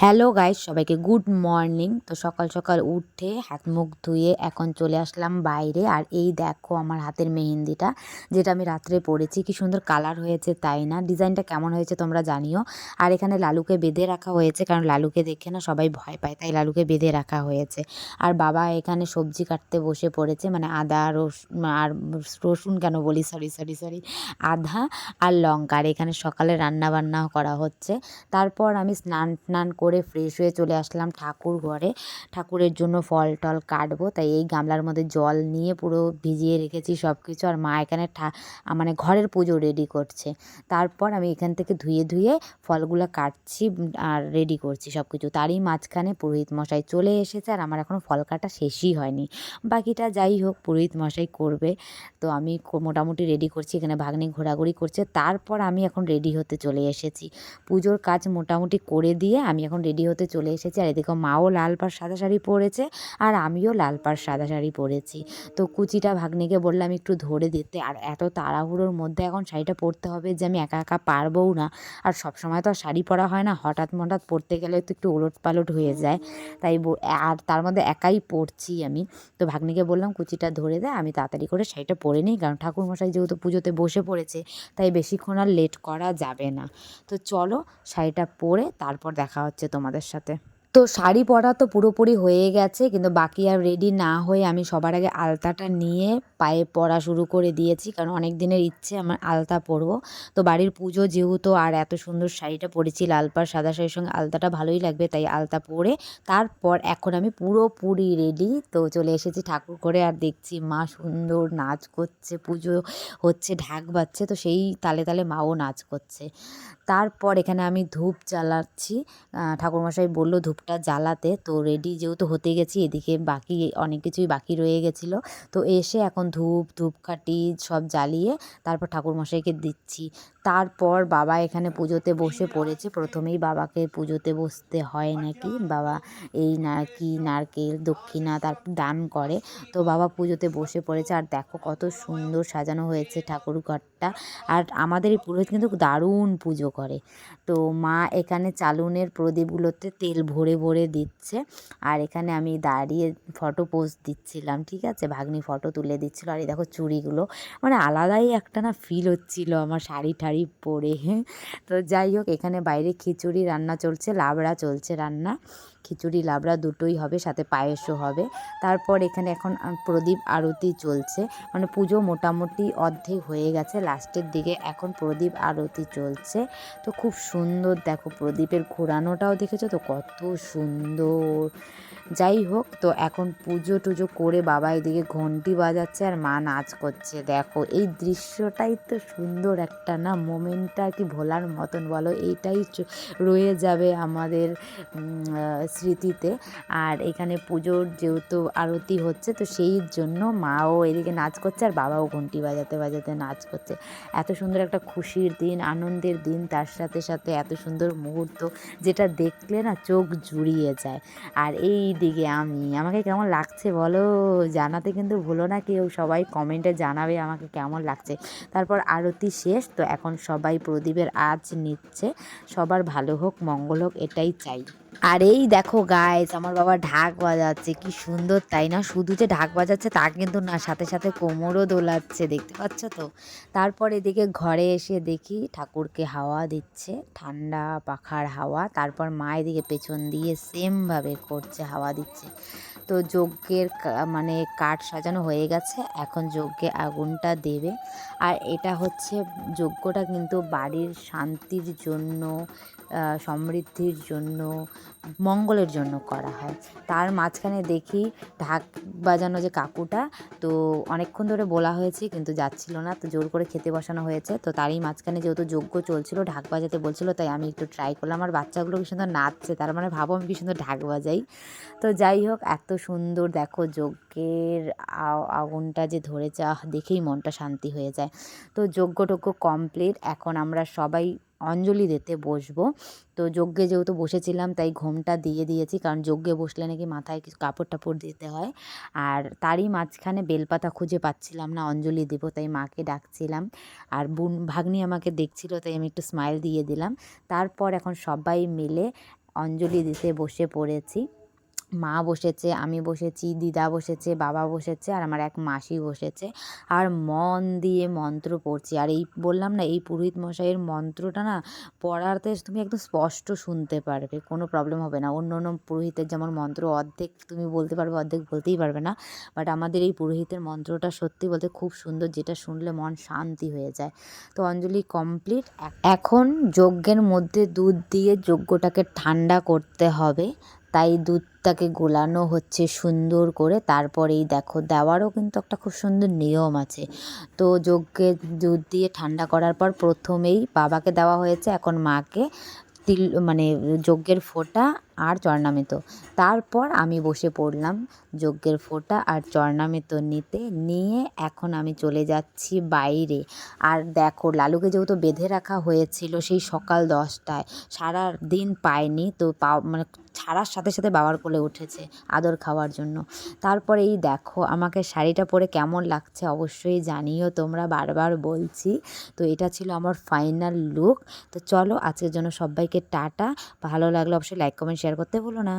Hello guys, সবাইকে good morning. তো সকাল সকাল উঠে হাত মুখ ধুয়ে এখন চলে আসলাম বাইরে। আর এই দেখো আমার হাতের মেহেন্দিটা, যেটা আমি রাত্রে পরেছি। কি সুন্দর কালার হয়েছে তাই না? ডিজাইনটা কেমন হয়েছে তোমরা জানিও। আর এখানে লালুকে বেঁধে রাখা হয়েছে, কারণ লালুকে দেখে না সবাই ভয় পায়, তাই লালুকে বেঁধে রাখা হয়েছে। আর বাবা এখানে সবজি কাটতে বসে পড়েছে, মানে আদা আর রসুন কেন বলি, সরি, আদা আর লঙ্কা। আর এখানে সকালে রান্না বান্না করা হচ্ছে। তারপর আমি স্নান করে ফ্রেশ হয়ে চলে আসলাম ঠাকুর ঘরে। ঠাকুরের জন্য ফল টল কাটবো, তাই এই গামলার মধ্যে জল নিয়ে পুরো ভিজিয়ে রেখেছি সব কিছু। আর মা এখানে মানে ঘরের পুজো রেডি করছে। তারপর আমি এখান থেকে ধুয়ে ফলগুলো কাটছি আর রেডি করছি সব কিছু। তারই মাঝখানে পুরোহিত মশাই চলে এসেছে, আর আমার এখনও ফল কাটা শেষই হয়নি। বাকিটা যাই হোক পুরোহিত মশাই করবে। তো আমি মোটামুটি রেডি করছি, এখানে ভাগ্নি ঘোরাঘুরি করছে। তারপর আমি এখন রেডি হতে চলে এসেছি। পুজোর কাজ মোটামুটি করে দিয়ে আমি এখন রেডি হতে চলে এসেছি। আর এদিকে মাও লাল পাড় সাদা শাড়ি পরেছে, আর আমিও লাল পাড় সাদা শাড়ি পরেছি। তো কুচিটা ভাগ্নিকে বললাম একটু ধরে দিতে। আর এত তাড়াহুড়োর মধ্যে এখন শাড়িটা পরতে হবে যে আমি একা একা পারবও না। আর সবসময় তো আর শাড়ি পরা হয় না, হঠাৎ পরতে গেলে তো একটু ওলট পালট হয়ে যায়। তাই আর তার মধ্যে একাই পরছি আমি। তো ভাগ্নিকে বললাম কুচিটা ধরে দেয়, আমি তাড়াতাড়ি করে শাড়িটা পরে নিই, কারণ ঠাকুরমশাই যেহেতু পুজোতে বসে পড়েছে, তাই বেশিক্ষণ আর লেট করা যাবে না। তো চলো শাড়িটা পরে তারপর দেখা হচ্ছে তোমাদের সাথে। তো শাড়ি পরা তো পুরোপুরি হয়ে গেছে, কিন্তু বাকি আর রেডি না হয়ে আমি সবার আগে আলতাটা নিয়ে পায়ে পরা শুরু করে দিয়েছি, কারণ অনেক দিনের ইচ্ছে আমার আলতা পরবো। তো বাড়ির পুজো যেহেতু, আর এত সুন্দর শাড়িটা পরেছি লাল পাড় সাদা শাড়ির সঙ্গে আলতাটা ভালোই লাগবে, তাই আলতা পরে তারপর এখন আমি পুরোপুরি রেডি। তো চলে এসেছি ঠাকুর ঘরে, আর দেখছি মা সুন্দর নাচ করছে, পুজো হচ্ছে, ঢাক বাজছে, তো সেই তালে তালে মাও নাচ করছে। তারপর এখানে আমি ধূপ জ্বালাচ্ছি। ঠাকুরমশাই বলল ধূপটা জ্বালাতে। তো রেডি যেহেতু হতে গেছি, এদিকে বাকি অনেক কিছুই বাকি রয়ে গেছিলো। তো এসে এখন ধূপকাঠি সব জ্বালিয়ে তারপর ঠাকুরমশাইকে দিচ্ছি। তারপর বাবা এখানে পুজোতে বসে পড়েছে। প্রথমেই বাবাকে পুজোতে বসতে হয় নাকি, বাবা এই নারকেল দক্ষিণা তারপর দান করে। তো বাবা পুজোতে বসে পড়েছে। আর দেখো কত সুন্দর সাজানো হয়েছে ঠাকুর ঘরটা। আর আমাদের এই পুরোহিত কিন্তু দারুণ পুজো করে। তো মা এখানে চালুনের প্রদীপগুলোতে তেল ভরে ভরে দিচ্ছে। আর এখানে আমি দাঁড়িয়ে ফটো পোজ দিচ্ছিলাম, ঠিক আছে, ভাগ্নি ফটো তুলে দিচ্ছিলো। আর এই দেখো চুড়িগুলো, মানে আলাদাই একটা না ফিল হচ্ছিলো আমার শাড়ি ঠাড়ি পরে। তো যাই হোক, এখানে বাইরে খিচুড়ি রান্না চলছে, লাবড়া চলছে রান্না। খিচুড়ি লাবড়া দুটোই হবে, সাথে পায়েসও হবে। তারপর এখানে এখন প্রদীপ আরতি চলছে, মানে পুজো মোটামুটি অর্ধেক হয়ে গেছে, লাস্টের দিকে এখন প্রদীপ আরতি চলছে। তো খুব সুন্দর দেখো, প্রদীপের ঘোরানোটাও দেখেছো তো কত সুন্দর। যাই হোক, তো এখন পুজো টুজো করে বাবা এদিকে ঘন্টি বাজাচ্ছে আর মা নাচ করছে। দেখো এই দৃশ্যটাই তো সুন্দর একটা না, মোমেন্টটা কি ভোলার মতন বলো, এইটাই রয়ে যাবে আমাদের স্মৃতিতে। আর এখানে পুজোর যেহেতু আরতি হচ্ছে, তো সেই জন্য মাও এদিকে নাচ করছে আর বাবাও ঘন্টি বাজাতে বাজাতে নাচ করছে। এত সুন্দর একটা খুশির দিন, আনন্দের দিন, তার সাথে সাথে এত সুন্দর মুহূর্ত, যেটা দেখলে না চোখ জুড়িয়ে যায়। আর এই দিকে আমাকে কেমন লাগছে বলো, জানাতে কিন্তু ভুলো না কেউ, সবাই কমেন্টে জানাবে আমাকে কেমন লাগছে। তারপর আরতি শেষ, তো এখন সবাই প্রদীপের আঁচ নিচ্ছে। সবার ভালো হোক, মঙ্গল হোক, এটাই চাই। আর এই দেখো গাইস, আমার বাবা ঢাক বাজাচ্ছে, কি সুন্দর তাই না? শুধু যে ঢাক বাজাচ্ছে তা কিন্তু না, সাথে সাথে কোমরও দোলাচ্ছে, দেখতে পাচ্ছ তো। তারপর এদিকে ঘরে এসে দেখি ঠাকুরকে হাওয়া দিচ্ছে, ঠান্ডা পাখার হাওয়া। তারপর মা এদিকে পেছন দিয়ে সেমভাবে করছে, হাওয়া দিচ্ছে। তো যজ্ঞের মানে কাঠ সাজানো হয়ে গেছে, এখন যজ্ঞে আগুনটা দেবে। আর এটা হচ্ছে, যজ্ঞটা কিন্তু বাড়ির শান্তির জন্য, সমৃদ্ধির জন্য, মঙ্গলের জন্য করা হয়। তার মাঝখানে দেখি ঢাক বাজানো যে কাকুটা, তো অনেকক্ষণ ধরে বলা হয়েছে কিন্তু যাচ্ছিল না, তো জোর করে খেতে বসানো হয়েছে। তো তারই মাঝখানে যেহেতু যজ্ঞ চলছিল, ঢাক বাজাতে বলছিল, তাই আমি একটু ট্রাই করলাম। আর বাচ্চাগুলো কি সুন্দর নাচছে, তার মানে ভাবো আমি কি সুন্দর ঢাক বাজাই। তো যাই হোক, এত সুন্দর দেখো যজ্ঞের আগুনটা যে ধরেছে, দেখেই মনটা শান্তি হয়ে যায়। তো যজ্ঞ কমপ্লিট, এখন আমরা সবাই অঞ্জলি দিতে বসবো। তো যজ্ঞে যেহেতু বসেছিলাম, তাই ঘোমটা দিয়ে দিয়েছি, কারণ যজ্ঞে বসলে নাকি মাথায় কিছু কাপড় টাপড় দিতে হয়। আর তারই মাঝখানে বেলপাতা খুঁজে পাচ্ছিলাম না, অঞ্জলি দেবো, তাই মাকে ডাকছিলাম। আর ভাগ্নি আমাকে দেখছিল, তাই আমি একটু স্মাইল দিয়ে দিলাম। তারপর এখন সবাই মিলে অঞ্জলি দিতে বসে পড়েছি। মা বসেছে, আমি বসেছি, দিদা বসেছে, বাবা বসেছে আর আমার এক মাসি বসেছে। আর মন দিয়ে মন্ত্র পড়ছি। আর এই বললাম না, এই পুরোহিত মশাইয়ের মন্ত্রটা না পড়াতে তুমি একদম স্পষ্ট শুনতে পারবে, কোনো প্রবলেম হবে না। অন্য অন্য পুরোহিতের যেমন মন্ত্র অর্ধেক তুমি বলতে পারবে, অর্ধেক বলতেই পারবে না, বাট আমাদের এই পুরোহিতের মন্ত্রটা সত্যি বলতে খুব সুন্দর, যেটা শুনলে মন শান্তি হয়ে যায়। তো অঞ্জলি কমপ্লিট। এখন যজ্ঞের মধ্যে দুধ দিয়ে যজ্ঞটাকে ঠান্ডা করতে হবে, তাই দুধটাকে গোলানো হচ্ছে সুন্দর করে। তারপরেই দেখো দেওয়ারও কিন্তু একটা খুব সুন্দর নিয়ম আছে। তো যজ্ঞে দুধ দিয়ে ঠান্ডা করার পর প্রথমেই বাবাকে দেওয়া হয়েছে, এখন মাকে তিল মানে যজ্ঞের ফোঁটা আর চরণামৃত। তারপর আমি বসে পড়লাম যজ্ঞের ফোঁটা আর চরণামৃত নিয়ে এখন আমি চলে যাচ্ছি বাইরে। আর দেখো লালুকে যেহেতু বেঁধে রাখা হয়েছিল সেই সকাল 10টায়, সারা দিন পায়নি, তো মানে ছাড়ার সাথে সাথে বাবার কোলে উঠেছে আদর খাওয়ার জন্য। তারপরে এই দেখো আমাকে শাড়িটা পরে কেমন লাগছে অবশ্যই জানিও তোমরা, বারবার বলছি। তো এটা ছিল আমার ফাইনাল লুক। তো চলো আজকের জন্য সবাইকে টাটা। ভালো লাগলে অবশ্যই লাইক কমেন্ট শেয়ার করতে ভুলো না।